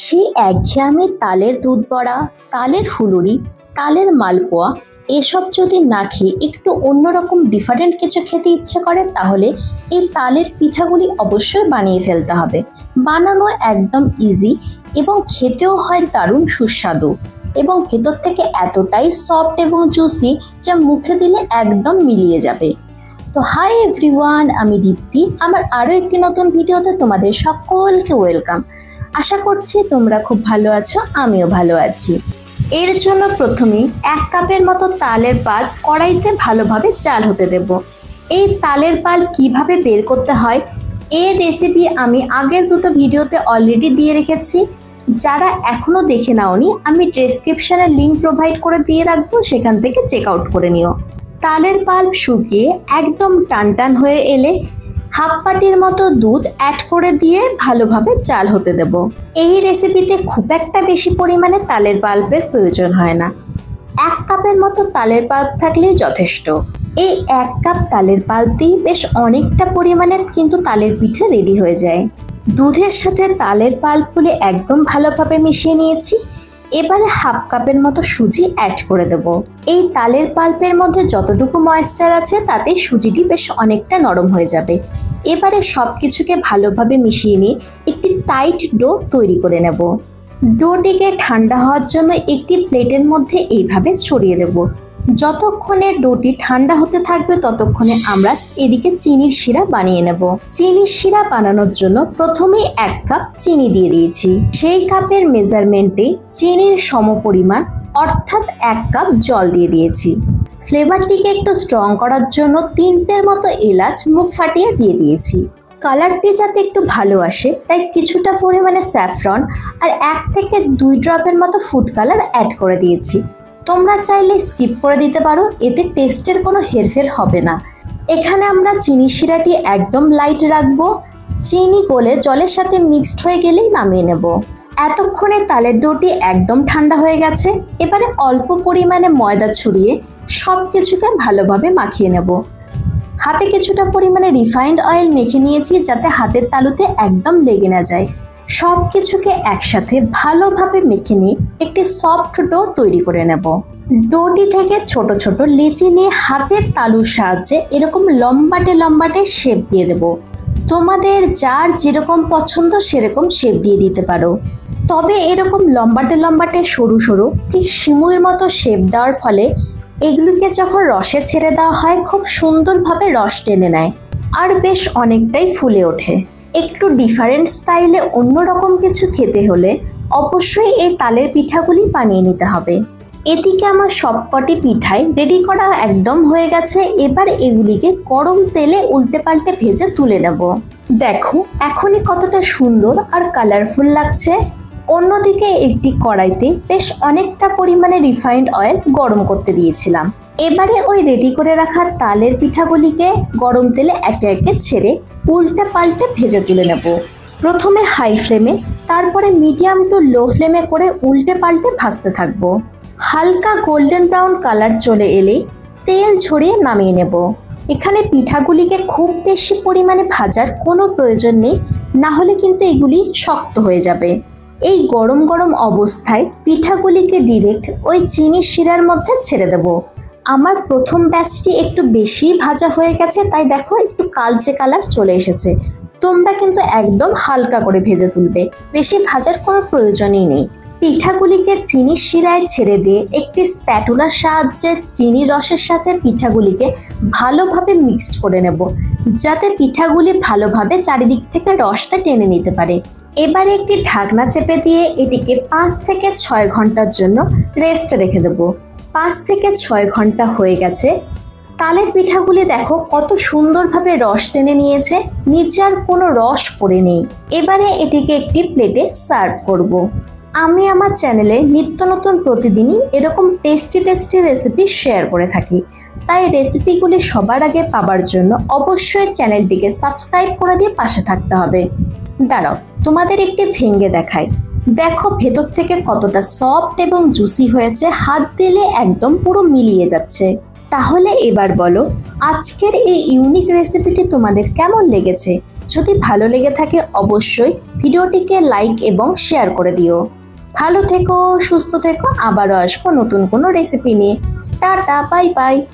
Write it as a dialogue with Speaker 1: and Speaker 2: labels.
Speaker 1: সেই একঘেয়েমি তালের দুধ বড়া, তালের ফুলুরি, তালের মালপোয়া এসব যদি না খেয়ে একটু অন্যরকম ডিফারেন্ট কিছু খেতে ইচ্ছে করে, তাহলে এই তালের পিঠাগুলি অবশ্যই বানিয়ে ফেলতে হবে। বানানো একদম ইজি এবং খেতেও হয় দারুণ সুস্বাদু এবং ভেতর থেকে এতটাই সফট এবং জুসি যা মুখে দিলে একদম মিলিয়ে যাবে। তো হাই এভরিওয়ান, আমি দীপ্তি। আমার আরও একটি নতুন ভিডিওতে তোমাদের সকলকে ওয়েলকাম। আশা করছি তোমরা খুব ভালো আছো, আমিও ভালো আছি। এর জন্য প্রথমেই 1 কাপের মতো তালের পাল্প কড়াইতে ভালোভাবে জাল হতে দেব। এই তালের পাল্প কিভাবে বের করতে হয় এর রেসিপি আমি আগের দুটো ভিডিওতে অলরেডি দিয়ে রেখেছি। যারা এখনো দেখে নাওনি, আমি ডেসক্রিপশনে লিংক প্রোভাইড করে দিয়ে রাখবো, সেখান থেকে চেক আউট করে নিও। তালের পাল্প শুকিয়ে একদম টানটান হয়ে এলে হাফ বাটির মতো দুধ অ্যাড করে দিয়ে ভালোভাবে জাল হতে দেব। এই রেসিপিতে খুব একটা বেশি পরিমাণে তালের পাল্পের প্রয়োজন হয় না। 1 কাপের মতো তালের পাল্প থাকলেই যথেষ্ট। এই 1 কাপ তালের পাল্প দিয়ে বেশ অনেকটা পরিমাণে কিন্তু তালের পিঠে রেডি হয়ে যায়। দুধের সাথে তালের পাল্পগুলি একদম ভালোভাবে মিশিয়ে নিয়েছি। এবারে হাফ কাপের মতো সুজি অ্যাড করে দেব। এই তালের পাল্পের মধ্যে যতটুকু ময়েশ্চার আছে তাতেই সুজিটি বেশ অনেকটা নরম হয়ে যাবে। এবারে সব কিছুকে ভালোভাবে মিশিয়ে নিয়ে একটি টাইট ডো তৈরি করে নেব। ডোটিকে ঠান্ডা হওয়ার জন্য একটি প্লেটের মধ্যে এইভাবে ছড়িয়ে দেব। যতক্ষণে ডোটি ঠান্ডা হতে থাকবে ততক্ষণে আমরা এদিকে চিনির শিরা বানিয়ে নেব। চিনির শিরা বানানোর জন্য প্রথমেই 1 কাপ চিনি দিয়ে দিয়েছি। সেই কাপের মেজারমেন্টে চিনির সমপরিমাণ অর্থাৎ 1 কাপ জল দিয়ে দিয়েছি। ফ্লেভারটিকে একটু স্ট্রং করার জন্য 3টের মতো এলাচ মুখ ফাটিয়ে দিয়ে দিয়েছি। কালারটি যাতে একটু ভালো আসে তাই কিছুটা পরিমাণে স্যাফরন আর 1 থেকে 2 ড্রপের মতো ফুড কালার অ্যাড করে দিয়েছি। তোমরা চাইলে স্কিপ করে দিতে পারো, এতে টেস্টের কোনো হেরফের হবে না। এখানে আমরা চিনি শিরাটি একদম লাইট রাখবো। চিনি গলে জলের সাথে মিক্সড হয়ে গেলেই নামিয়ে নেব। এতক্ষণে তালের ডোটি একদম ঠান্ডা হয়ে গেছে। এবারে অল্প পরিমাণে ময়দা ছড়িয়ে সব কিছুকে ভালোভাবে মাখিয়ে নেব। হাতে কিছুটা পরিমাণে রিফাইন্ড অয়েল মেখে নিয়েছি যাতে হাতের তালুতে একদম লেগে না যায়। সব কিছুকে একসাথে ভালোভাবে মেখে নিয়ে একটি সফট ডো তৈরি করে নেব। ডোটি থেকে ছোট ছোট লেচি নিয়ে হাতের তালুর সাহায্যে এরকম লম্বাটে লম্বাটে শেপ দিয়ে দেব। তোমাদের যার যেরকম পছন্দ সেরকম শেপ দিয়ে দিতে পারো। তবে এরকম লম্বাটে লম্বাটে সরু সরু ঠিক শিমুর মতো শেপ দেওয়ার ফলে এগুলিকে যখন রসে ছেড়ে দেওয়া হয় খুব সুন্দরভাবে রস টেনে নেয় আর বেশ অনেকটাই ফুলে ওঠে। একটু ডিফারেন্ট স্টাইলে অন্যরকম কিছু খেতে হলে অবশ্যই এই তালের পিঠাগুলি বানিয়ে নিতে হবে। এদিকে আমার সবকটি পিঠাই রেডি করা একদম হয়ে গেছে। এবার এগুলিকে গরম তেলে উল্টে পাল্টে ভেজে তুলে নেব। দেখো এখনই কতটা সুন্দর আর কালারফুল লাগছে। অন্যদিকে একটি কড়াইতে বেশ অনেকটা পরিমাণে রিফাইন্ড অয়েল গরম করতে দিয়েছিলাম। এবারে ওই রেডি করে রাখা তালের পিঠাগুলিকে গরম তেলে একে একে ছেড়ে উল্টে পাল্টে ভেজে তুলে নেব। প্রথমে হাই ফ্লেমে, তারপরে মিডিয়াম টু লো ফ্লেমে করে উল্টে পাল্টে ভাজতে থাকবো। হালকা গোল্ডেন ব্রাউন কালার চলে এলে তেল ঝরিয়ে নামিয়ে নেব। এখানে পিঠাগুলিকে খুব বেশি পরিমাণে ভাজার কোনো প্রয়োজন নেই, না হলে কিন্তু এগুলি শক্ত হয়ে যাবে। এই গরম গরম অবস্থায় পিঠাগুলিকে ডিরেক্ট ওই চিনি শিরার মধ্যে ছেড়ে দেব। আমার প্রথম ব্যাচটি একটু বেশি ভাজা হয়ে গেছে, তাই দেখো একটু কালচে কালার চলে এসেছে। তোমরা কিন্তু একদম হালকা করে ভেজে তুলবে, বেশি ভাজার কোনো প্রয়োজনই নেই। পিঠাগুলিকে চিনির শিরায় ছেড়ে দিয়ে একটি স্প্যাটুলার সাহায্যে চিনির রসের সাথে পিঠাগুলিকে ভালোভাবে মিক্সড করে নেব, যাতে পিঠাগুলি ভালোভাবে চারিদিক থেকে রসটা টেনে নিতে পারে। এবারে একটি ঢাকনা চেপে দিয়ে এটিকে 5 থেকে 6 ঘন্টার জন্য রেস্টে রেখে দেব। 5 থেকে 6 ঘন্টা হয়ে গেছে। তালের পিঠাগুলি দেখো কত সুন্দরভাবে রস টেনে নিয়েছে, নিচে আর কোনো রস পড়ে নেই। এবারে এটিকে একটি প্লেটে সার্ভ করব। আমি আমার চ্যানেলে নিত্য নতুন প্রতিদিনই এরকম টেস্টি টেস্টি রেসিপি শেয়ার করে থাকি, তাই রেসিপিগুলি সবার আগে পাবার জন্য অবশ্যই চ্যানেলটিকে সাবস্ক্রাইব করে দিয়ে পাশে থাকতে হবে। দাঁড়াও তোমাদের একটি ভেঙে দেখাই। দেখো ভেতর থেকে কতটা সফট এবং জুসি হয়েছে, হাত দিলে একদম পুরো মিলিয়ে যাচ্ছে। তাহলে এবার বলো আজকের এই ইউনিক রেসিপিটি তোমাদের কেমন লেগেছে। যদি ভালো লেগে থাকে অবশ্যই ভিডিওটিকে লাইক এবং শেয়ার করে দিও। ভালো থেকো, সুস্থ থেকো, আবারও আসবো নতুন কোনো রেসিপি নিয়ে। Tata, bye bye.